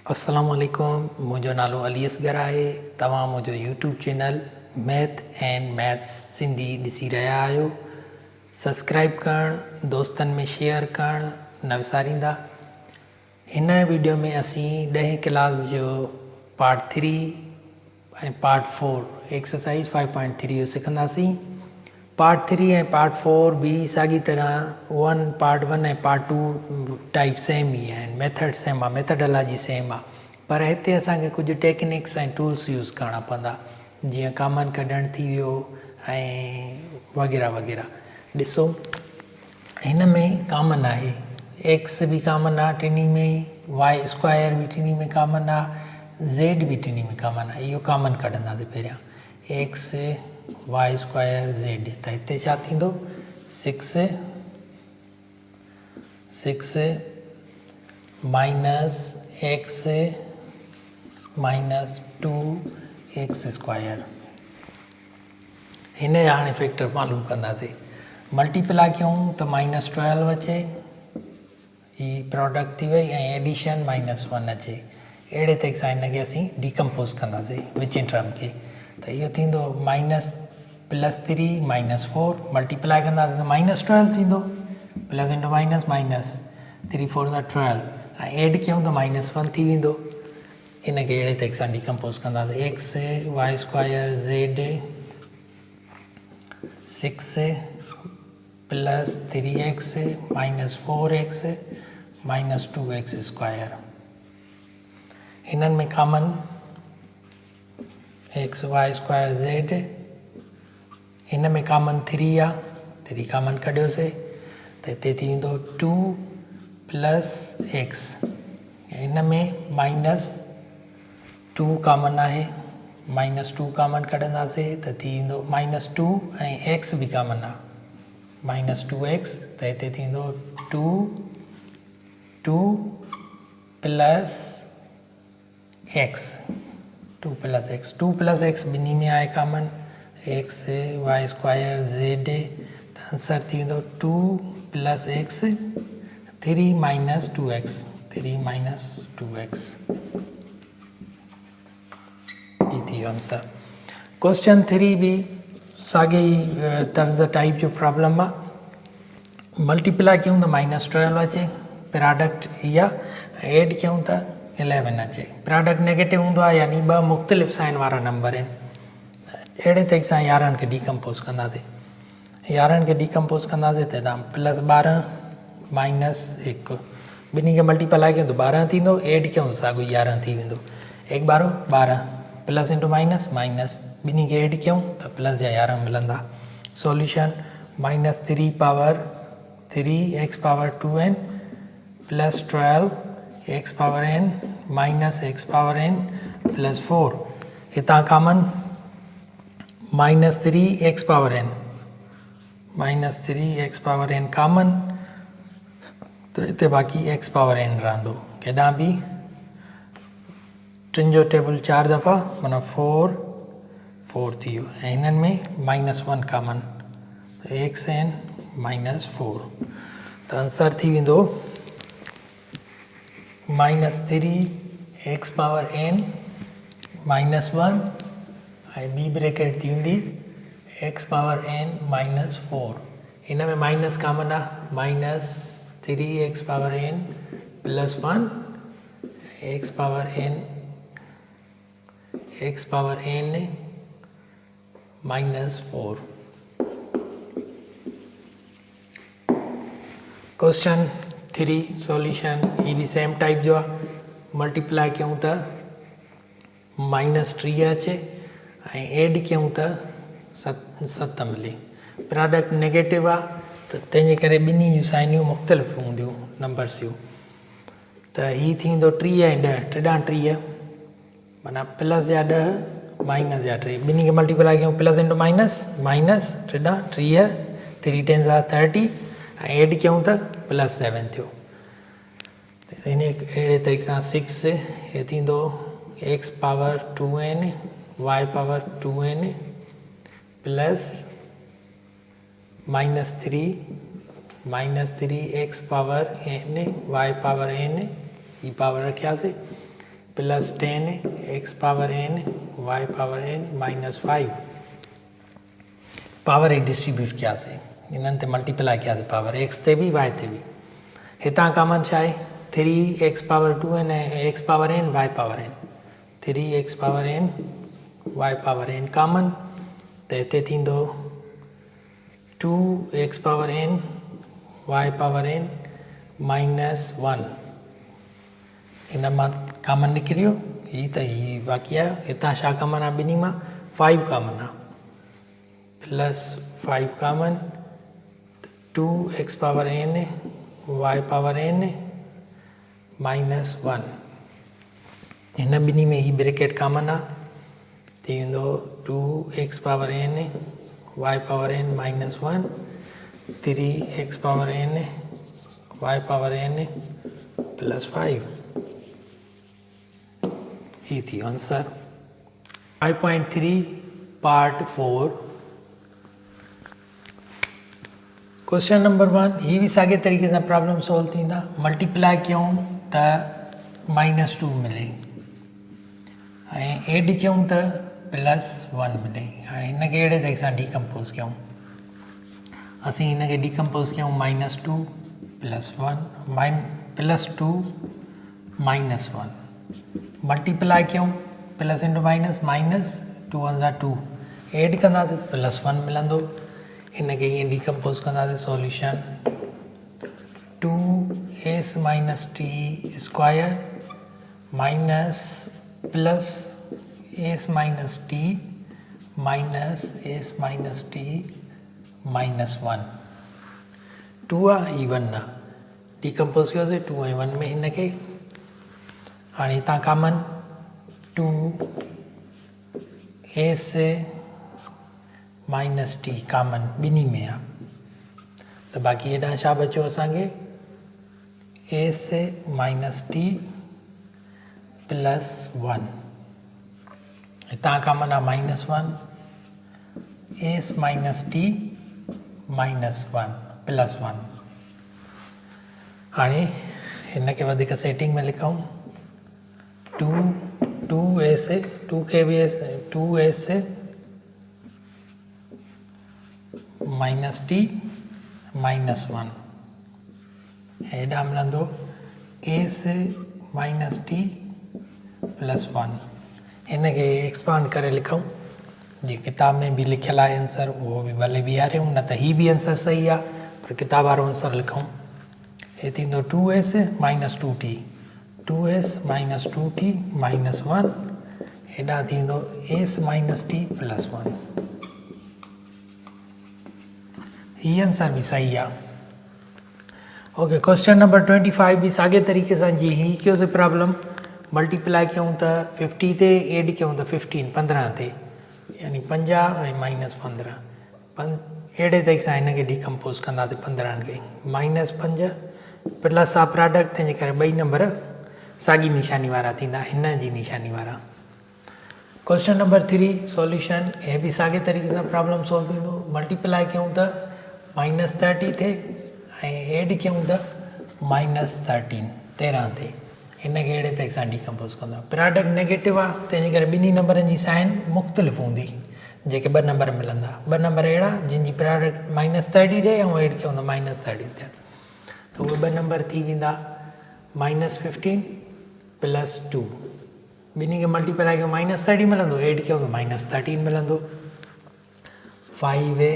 अस्सलाम वालेकुम। मुंहिंजो नालो अली असगर आहे। तव्हां मुंहिंजो YouTube channel math and maths Sindhi ॾिसी रहिया आहियो। सब्सक्राइब करणु, दोस्तनि में शेयर करणु न विसारींदा। हिन वीडियो में असीं 10वीं क्लास जो पार्ट 3 ऐं पार्ट 4 एक्सरसाइज 5.3 जो सिखंदासीं। पार्ट 3 ऐं पार्ट 4 भी साॻी तरह पार्ट 1 ऐं पार्ट 2 टाइप सेम ई आहिनि। मेथड सेम आहे, मेथडोलॉजी सेम आहे, पर हिते असांखे कुझु टेक्निक्स ऐं टूल्स यूज़ करणा पवंदा, जीअं कॉमन कढणु थी वियो ऐं वग़ैरह वग़ैरह। ॾिसो, हिन में कॉमन आहे, एक्स बि कॉमन आहे टिनी में, वाई स्क्वायर बि टिनी में कॉमन आहे, ज़ेड बि टिनी में कॉमन आहे। इहो कॉमन कढंदासीं पहिरियां, एक्स वाई स्क्वायर ज़ेड। त हिते छा थींदो, 6 minus x minus 2 x square. हिन जा हाणे फैक्टर मालूम कंदासीं। मल्टीप्लाई कयूं त -12 अचे, ही प्रोडक्ट थी वई, ऐं एडिशन -1 अचे। अहिड़े तरीक़े सां हिनखे असीं डिकम्पोज़ कंदासीं विचिन टर्म खे। त इहो थींदो -+3 -4, मल्टीप्लाई कंदासीं त -12 थींदो, प्लस इंटू माइनस माइनस 3 4 12, ऐं एड कयूं त -1 थी वेंदो। इनखे अहिड़े तरीक़े सां डिकम्पोज़ कंदासीं। X y square z 6 + 3x - 4x - 2x स्क्वायर। हिननि में common x y square z, हिन में कॉमन 3 आहे, 3 कॉमन कढियोसीं त हिते थी वेंदो 2 + x। हिन में -2 कॉमन आहे, -2 कॉमन कढंदासीं त थी वेंदो -2, ऐं x बि कॉमन आहे, -2x। त हिते थींदो 2 + x, 2 + x, 2 + x ॿिन्ही में आहे common, x y square z. त आंसर थी वेंदो 2 + x 3 - 2x, 3 - 2x। ये थी वियो आंसर। क्वेश्चन 3 भी साॻे ई तर्ज़ टाइप जो प्रॉब्लम आहे। मल्टीप्लाई कयूं त -12 अचे, प्रोडक्ट इहा, एड कयूं त 11 अचे। प्रोडक्ट नेगेटिव हूंदो आहे, यानी 2 मुख़्तलिफ़ साइन वारा नंबर आहिनि। अहिड़े तरीक़े सां 11 खे डिकम्पोज़ कंदासीं। 11 खे डिकम्पोज़ कंदासीं त +12 -1, ॿिन्ही खे मल्टीप्लाई कयूं त 12 थींदो, एड कयूं त साॻियो 11 थी वेंदो। 1 ॿारो 12, प्लस इंटू माइनस माइनस, ॿिन्ही खे एड कयूं त प्लस जा 11 मिलंदा। Solution -3 power 3 x power 2n + 12 x power n - x power n + 4। हितां common -3 x power n, -3 x power n common, त हिते बाक़ी x पावर n रहंदो। केॾां बि टिनि जो टेबल 4 दफ़ा, माना 4 4 थी वियो, ऐं हिननि में -1 कॉमन, xn - 4। त आंसर थी वेंदो -3 x पावर n - 1, ऐं ॿी ब्रैकेट थी वेंदी x पावर n - 4। हिन में माइनस कॉमन आहे, -3 x power n + 1 x power n - 4। Question 3 solution, ये भी सेम टाइप जो आहे। मल्टीप्लाई कयूं त -3 अचे, ऐं एड कयूं त 7 मिले। प्रोडक्ट नेगेटिव आहे, त तंहिंजे करे ॿिन्ही जूं साइनियूं मुख़्तलिफ़ हूंदियूं नंबर्स जूं। त हीअ थींदो 3 ऐं 10, 3 × 3, माना प्लस जा 10 माइनस जा 3, ॿिन्ही खे मल्टीप्लाई कयूं प्लस इंटू माइनस माइनस 3 × 3, 3 × 10 = 30, ऐं एड कयूं त +7 थियो। इन अहिड़े तरीक़े सां 6 हे थींदो x power 2n y power 2n plus -3 x power n y power n, ही पावर रखियासीं, plus 10 x power n y power n minus 5 power एक डिस्ट्रीब्यूट कियासीं इन्हनि ते मल्टीप्लाई कियासीं पावर एक्स ते बि वाई ते बि हितां कॉमन छा आहे 3 x power 2 n x power n y power n 3 x power n y power n common त हिते थींदो 2 x power n y power n minus 1 इन मां कॉमन निकिरियो ही त ही बाक़ी आहे हितां छा कॉमन आहे ॿिन्ही मां 5 कॉमन आहे plus 5 common 2 x power n y power n minus 1 हिन ॿिन्ही में ही ब्रैकेट कॉमन आहे थी वेंदो 2 x power n y power n minus 1 3 x power n y power n plus 5 ही थी आंसर 5.3 पार्ट 4 क्वेश्चन नंबर 1 ही भी साॻे तरीक़े से प्रॉब्लम सॉल्व थींदा मल्टीप्लाई कयूं त -2 मिले ऐं एड कयूं त +1 मिले हाणे हिनखे अहिड़े तरीक़े सां डीकम्पोज़ कयूं असीं हिनखे डीकम्पोज़ कयूं -2 +1 +2 -1 मल्टीप्लाई कयूं प्लस इंटू माइनस माइनस 2 1 जा 2 एड कंदासीं +1 मिलंदो हिनखे ईअं डीकम्पोज़ कंदासीं solution 2s - t square minus plus s - t minus s - t -1 2 आहे ही 1 आहे डीकम्पोज़ कयोसीं 2 ऐं 1 में हिनखे हाणे हितां कॉमन 2 s - t कॉमन ॿिन्ही में आहे त बाक़ी हेॾां छा बचियो असांखे s - t +1 हितां कॉमन आहे -1 s - t -1 +1 हाणे हिनखे वधीक सेटिंग में लिखूं 2s 2 खे बि 2s - t -1 हेॾां मिलंदो s - t +1 हिनखे एक्सपांड करे लिखूं जी किताब में भी लिखियल आहे आंसर उहो बि भले बीहारियूं न त ही भी आंसर सही आहे पर किताब वारो आंसर लिखूं हे थींदो 2s - 2t 2s - 2t -1 हेॾां थींदो s - t +1 ही आंसर भी सही आहे ओके क्वेश्चन नंबर 25 भी साॻे तरीक़े सां जी ही कयोसीं प्रॉब्लम मल्टीप्लाई कयूं त 50 ते एड कयूं त 15 ते यानी 50 ऐं -15 अहिड़े तरीक़े सां हिनखे डीकम्पोज़ कंदासीं 15 खे -5 प्लस आहे प्रोडक्ट तंहिंजे करे ॿई नंबर साॻी निशानी वारा थींदा हिन जी निशानी वारा क्वेश्चन नंबर 3 सॉल्यूशन हे भी साॻे तरीक़े सां प्रॉब्लम सॉल्व थींदो मल्टीप्लाई कयूं त -30 थिए ऐं एड कयूं त -13 ते हिनखे अहिड़े तरीक़े सां डीकम्पोज़ कंदा प्रोडक्ट नेगेटिव आहे तंहिंजे करे ॿिन्ही नंबरनि जी साइन मुख़्तलिफ़ हूंदी जेके 2 नंबर मिलंदा 2 नंबर अहिड़ा जिन जी प्रोडक्ट -30 ॾे ऐं एड कयूं त -30 थियनि त उहे 2 नंबर थी वेंदा -15 + 2 ॿिन्ही खे मल्टीप्लाई कयूं -30 मिलंदो एड कयूं त -13 मिलंदो 5a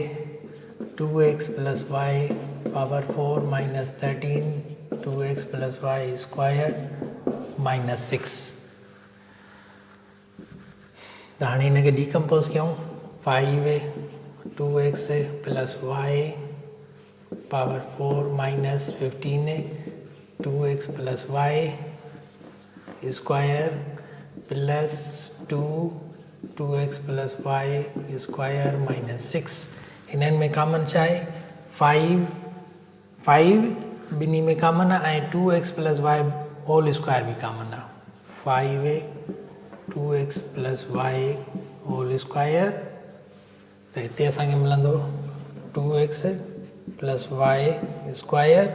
2x + y power 4 -13 2x + y square -6 त हाणे हिनखे डीकम्पोज़ कयूं 5a 2x + y power 4 -15a 2x + y square +2 2x + y square -6 हिननि में कॉमन छा आहे 5 ॿिन्ही में कॉमन आहे ऐं 2x + y होल स्क्वायर भी कॉमन आहे 5a 2x + y whole square त हिते असांखे मिलंदो 2x + y स्क्वायर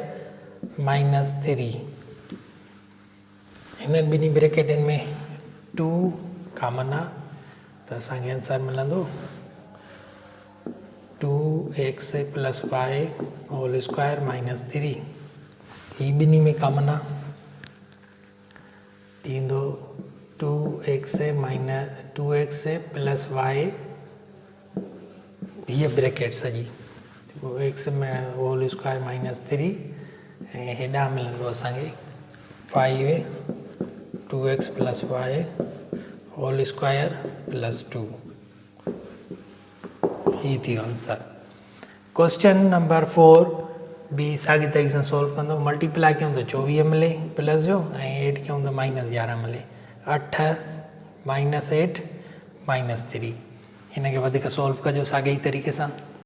-3 हिननि ॿिन्ही ब्रैकेटनि में 2 कॉमन आहे त असांखे आंसर मिलंदो 2x plus y whole square minus 3। ही ॿिन्ही में कॉमन आहे थींदो 2x प्लस वाई हीअ ब्रैकेट सॼी x में होल स्क्वायर माइनस 3 ऐं हेॾां मिलंदो असांखे 5 2x plus y whole square plus 2। ही थी वियो आंसर। क्वेश्चन नंबर 4 भी साॻी तरीक़े सां सोल्व कंदो। मल्टीप्लाई कयूं त 24 मिले प्लस जो ऐं एड कयूं त माइनस 11 मिले। 8 माइनस 8 माइनस 3 हिन खे वधीक सोल्व कजो साॻे ई तरीक़े सां।